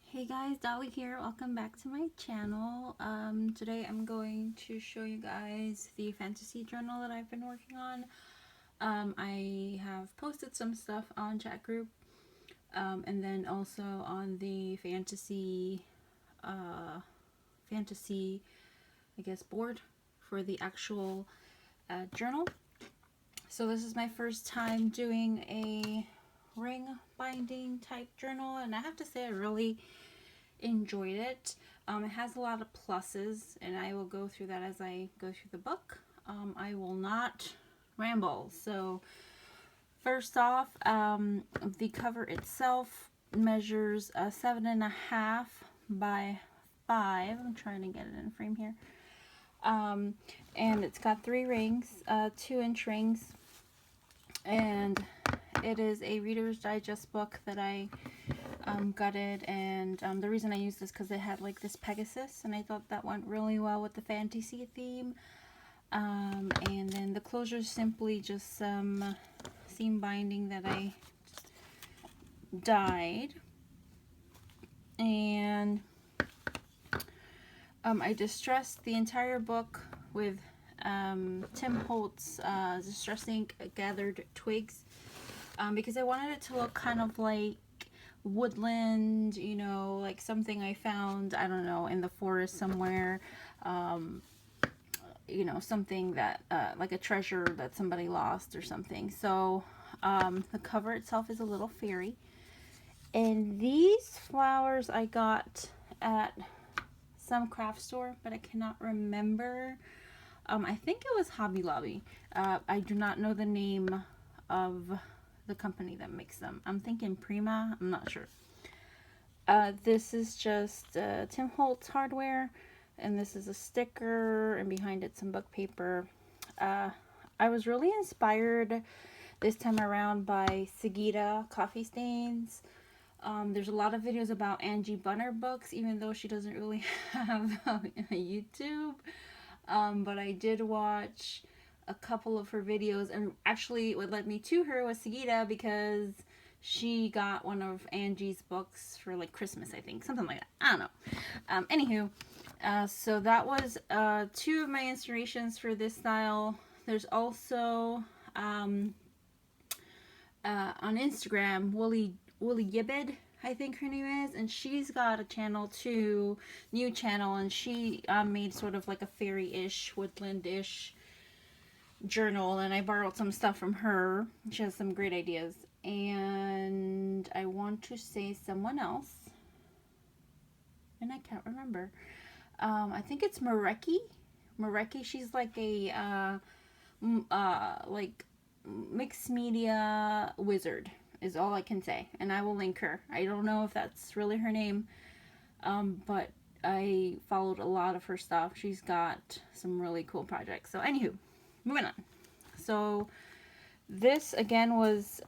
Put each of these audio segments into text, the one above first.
Hey guys, Dolly here. Welcome back to my channel. Today I'm going to show you guys the fantasy journal that I've been working on. I have posted some stuff on chat group, and then also on the fantasy, I guess, board for the actual journal. So this is my first time doing a ring binding type journal, and I have to say I really enjoyed it. It has a lot of pluses, and I will go through that as I go through the book. I will not ramble. So first off, the cover itself measures 7.5 by 5. I'm trying to get it in frame here. And it's got 3 rings, 2-inch rings, and it is a Reader's Digest book that I gutted, and the reason I used this because it had like this Pegasus, and I thought that went really well with the fantasy theme. And then the closure is simply just some seam binding that I dyed, and I distressed the entire book with Tim Holtz Distress Ink Gathered Twigs, because I wanted it to look kind of like woodland, you know, like something I found, I don't know, in the forest somewhere, you know, something that like a treasure that somebody lost or something. So the cover itself is a little fairy, and these flowers I got at some craft store, but I cannot remember. I think it was Hobby Lobby. I do not know the name of the company that makes them. I'm thinking Prima. I'm not sure. This is just Tim Holtz hardware, and this is a sticker, and behind it some book paper. I was really inspired this time around by Sigita Coffeestains. There's a lot of videos about Angie Bunner books, even though she doesn't really have a YouTube. But I did watch a couple of her videos, and actually what led me to her was Sigita, because she got one of Angie's books for like Christmas, I think, something like that. I don't know. Anywho, so that was 2 of my inspirations for this style. There's also on Instagram, Woolly Jibid, I think her name is, and she's got a channel too, new channel, and she made sort of like a fairy-ish, woodland-ish journal, and I borrowed some stuff from her. She has some great ideas. And I want to say someone else, and I can't remember. I think it's Maruki. She's like a like mixed media wizard is all I can say, and I will link her. I don't know if that's really her name, but I followed a lot of her stuff. She's got some really cool projects. So anywho, moving on. So this again was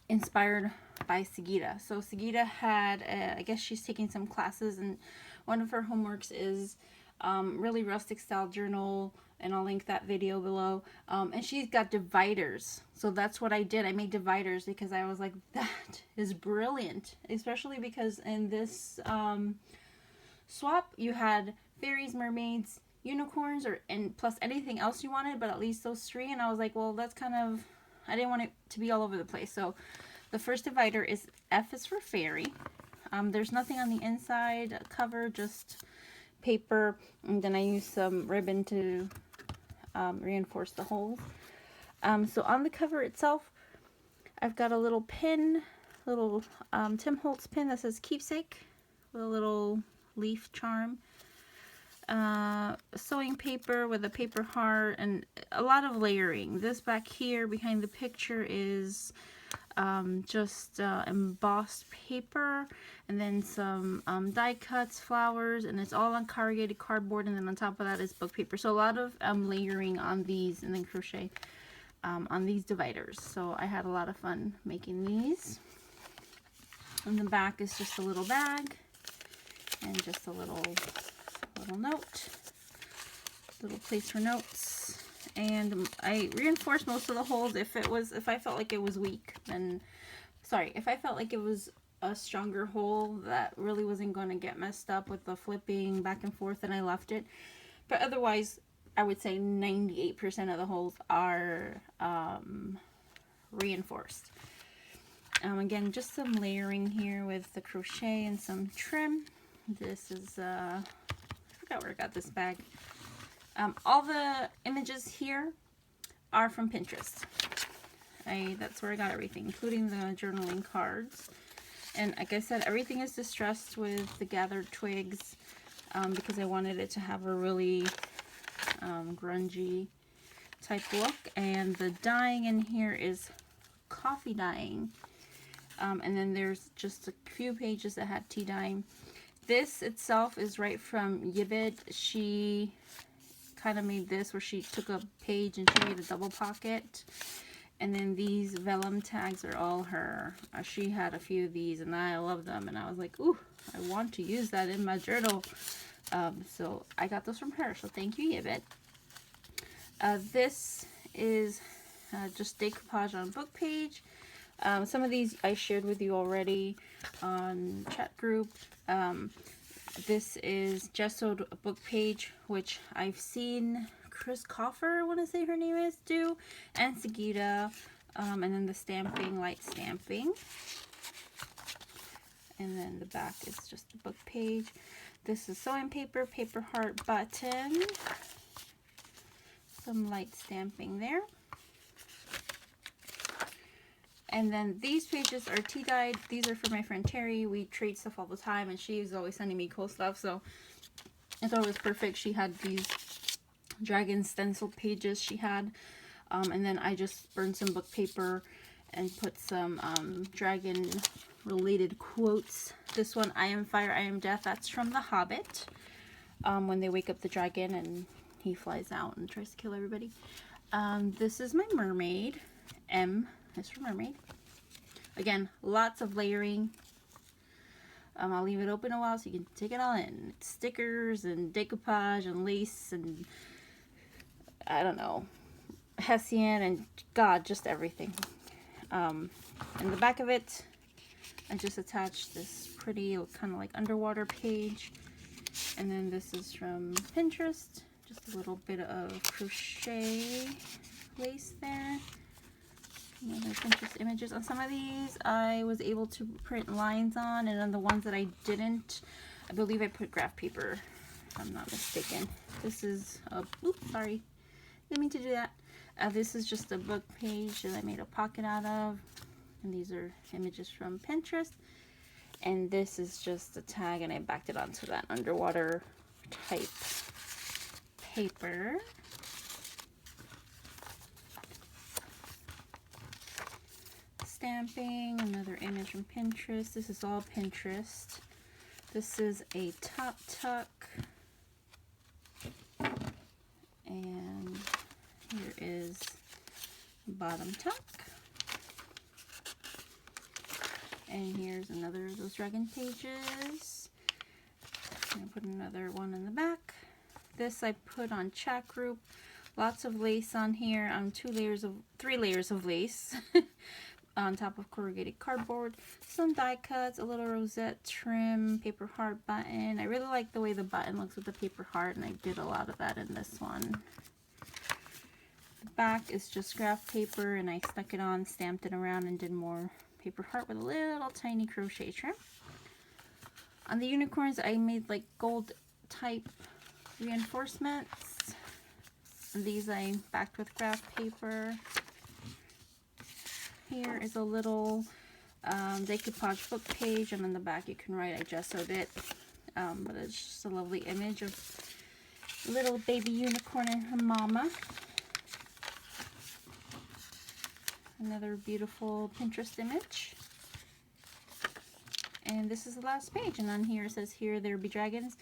inspired by Sigita. So Sigita had, I guess she's taking some classes, and one of her homeworks is really rustic style journal, and I'll link that video below. And she's got dividers, so that's what I did. I made dividers because I was like, that is brilliant, especially because in this swap you had fairies, mermaids, unicorns, and plus anything else you wanted, but at least those 3. And I was like, well, that's kind of, I didn't want it to be all over the place. So the first divider is F is for fairy. There's nothing on the inside cover, just paper, and then I used some ribbon to reinforce the holes. So on the cover itself, I've got a little pin, little Tim Holtz pin that says keepsake with a little leaf charm. Sewing paper with a paper heart, and a lot of layering. This back here behind the picture is just embossed paper, and then some die cuts, flowers, and it's all on corrugated cardboard, and then on top of that is book paper. So a lot of layering on these, and then crochet on these dividers. So I had a lot of fun making these. And the back is just a little bag and just a little note, little place for notes. And I reinforced most of the holes. If I felt like it was weak, then sorry, if I felt like it was a stronger hole that really wasn't going to get messed up with the flipping back and forth, and I left it. But otherwise, I would say 98% of the holes are reinforced. Again, just some layering here with the crochet and some trim. This is, I forgot where I got this bag. All the images here are from Pinterest. That's where I got everything, including the journaling cards. And like I said, everything is distressed with the gathered twigs because I wanted it to have a really grungy type look. And the dyeing in here is coffee dyeing. And then there's just a few pages that had tea dyeing. This itself is right from Jibid. She kind of made this where she took a page and she made a double pocket. And then these vellum tags are all her. She had a few of these and I love them. And I was like, ooh, I want to use that in my journal. So I got those from her. So thank you, Jibid. This is just decoupage on book page. Some of these I shared with you already on chat group. This is gessoed book page, which I've seen Chrissie Crosser, I want to say her name is, do, and Sigita, and then the stamping, light stamping. And then the back is just the book page. This is sewing paper, paper heart button, some light stamping there. And then these pages are tea dyed. These are for my friend Terry. We trade stuff all the time and she's always sending me cool stuff. So I thought it was perfect. She had these dragon stencil pages she had. And then I just burned some book paper and put some dragon related quotes. This one, I am fire, I am death. That's from The Hobbit. When they wake up the dragon and he flies out and tries to kill everybody. This is my mermaid. M is for mermaid. Again, lots of layering. I'll leave it open a while so you can take it all in. Stickers and decoupage and lace and I don't know, Hessian and God, just everything. In the back of it, I just attached this pretty kind of like underwater page. And then this is from Pinterest. Just a little bit of crochet lace there. Other Pinterest images. On some of these I was able to print lines on, and on the ones that I didn't, I believe I put graph paper, if I'm not mistaken. This is a, oops, sorry, didn't mean to do that. This is just a book page that I made a pocket out of, and these are images from Pinterest. And this is just a tag, and I backed it onto that underwater type paper. Stamping, another image from Pinterest. This is all Pinterest. This is a top tuck. And here is bottom tuck. And here's another of those dragon pages. I'm gonna put another one in the back. This I put on chat group. Lots of lace on here. 3 layers of lace. On top of corrugated cardboard, some die cuts, a little rosette trim, paper heart button. I really like the way the button looks with the paper heart, and I did a lot of that in this one. The back is just graph paper, and I stuck it on, stamped it around, and did more paper heart with a little tiny crochet trim. On the unicorns, I made like gold type reinforcements. And these I backed with graph paper. Here is a little decoupage book page, and on the back you can write I gessoed it, but it's just a lovely image of little baby unicorn and her mama. Another beautiful Pinterest image. And this is the last page, and on here it says here there be dragons.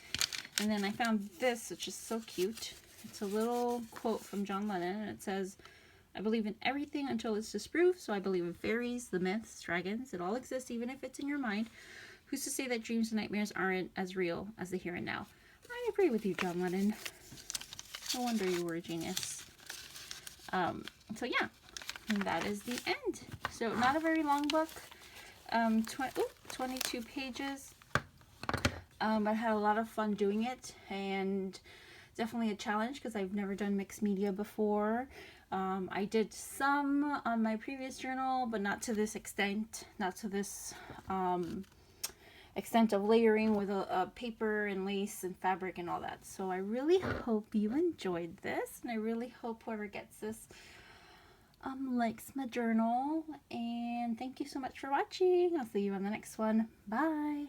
And then I found this, which is so cute. It's a little quote from John Lennon, and it says, I believe in everything until it's disproved, so I believe in fairies, the myths, dragons. It all exists, even if it's in your mind. Who's to say that dreams and nightmares aren't as real as the here and now? I agree with you, John Lennon. No wonder you were a genius. So yeah, and that is the end. So not a very long book. 22 pages. I had a lot of fun doing it, and definitely a challenge because I've never done mixed media before. I did some on my previous journal, but not to this extent, not to this extent of layering with a paper and lace and fabric and all that. So I really hope you enjoyed this, and I really hope whoever gets this likes my journal. And thank you so much for watching. I'll see you on the next one. Bye.